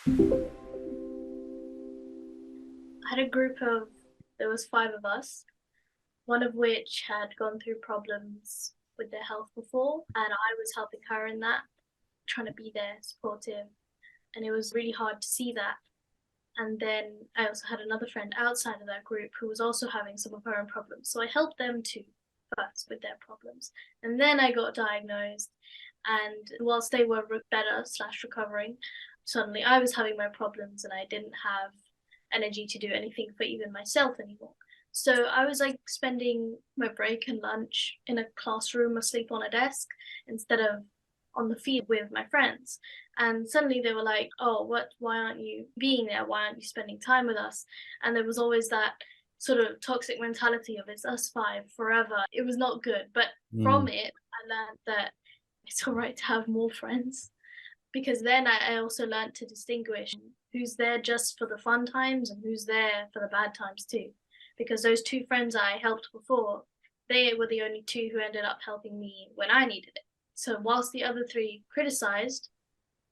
I had a group of, there was five of us, one of which had gone through problems with their health before, and I was helping her in that, trying to be there, supportive, and it was really hard to see that. And then I also had another friend outside of that group who was also having some of her own problems. So I helped them too first with their problems. And then I got diagnosed. And whilst they were better slash recovering, suddenly I was having my problems and I didn't have energy to do anything for even myself anymore. So I was like spending my break and lunch in a classroom asleep on a desk instead of on the field with my friends. And suddenly they were like, oh, what, why aren't you being there? Why aren't you spending time with us? And there was always that sort of toxic mentality of it's us five forever. It was not good. But from Mm. it, I learned that it's all right to have more friends, because then I also learned to distinguish who's there just for the fun times and who's there for the bad times too. Because those two friends I helped before, they were the only two who ended up helping me when I needed it. So whilst the other three criticized,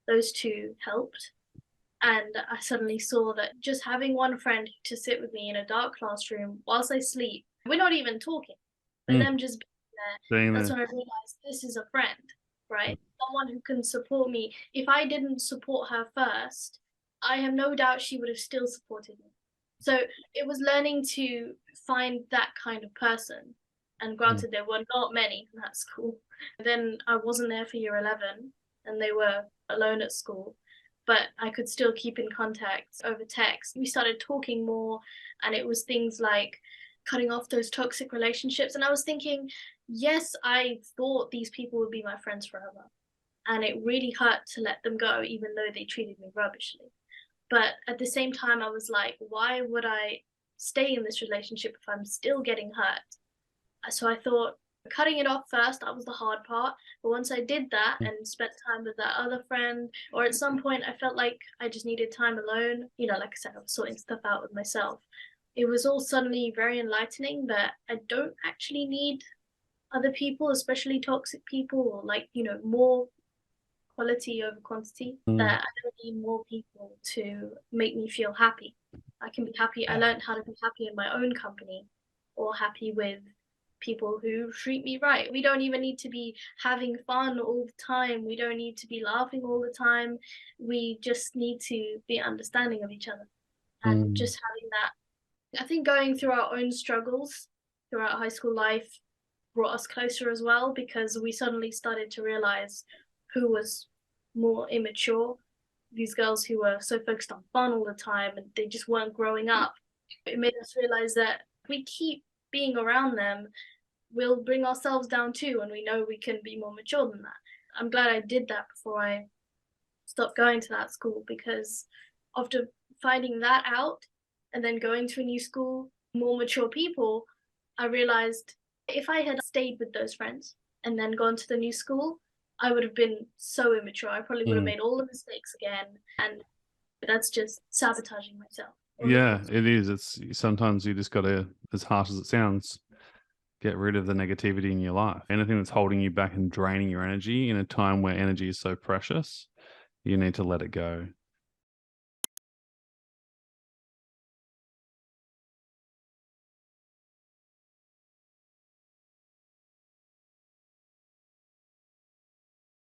those two helped. And I suddenly saw that just having one friend to sit with me in a dark classroom whilst I sleep, we're not even talking, but Mm. them just being there, Being that's there. when I realized this is a friend, right? Someone who can support me. If I didn't support her first, I have no doubt she would have still supported me. So it was learning to find that kind of person. And Mm. granted, there were not many in that school. Then I wasn't there for year 11, and they were alone at school, but I could still keep in contact over text. We started talking more, and it was things like cutting off those toxic relationships. And I was thinking, yes, I thought these people would be my friends forever. And it really hurt to let them go, even though they treated me rubbishly. But at the same time, I was like, why would I stay in this relationship if I'm still getting hurt? So I thought cutting it off first, that was the hard part. But once I did that and spent time with that other friend, or at some point I felt like I just needed time alone, like I said, I was sorting stuff out with myself. It was all suddenly very enlightening that I don't actually need other people, especially toxic people, or like, more quality over quantity, Mm. that I don't need more people to make me feel happy. I can be happy. I learned how to be happy in my own company or happy with people who treat me right. We don't even need to be having fun all the time. We don't need to be laughing all the time. We just need to be understanding of each other and Mm. just having that. I think going through our own struggles throughout high school life brought us closer as well, because we suddenly started to realize who was more immature. These girls who were so focused on fun all the time and they just weren't growing up. It made us realize that if we keep being around them, we'll bring ourselves down too, and we know we can be more mature than that. I'm glad I did that before I stopped going to that school, because after finding that out and then going to a new school, more mature people, I realized if I had stayed with those friends and then gone to the new school, I would have been so immature. I probably would have Mm. made all the mistakes again. And that's just sabotaging myself over the Yeah, course. it is. It's sometimes you just got to, as harsh as it sounds, get rid of the negativity in your life. Anything that's holding you back and draining your energy in a time where energy is so precious, you need to let it go.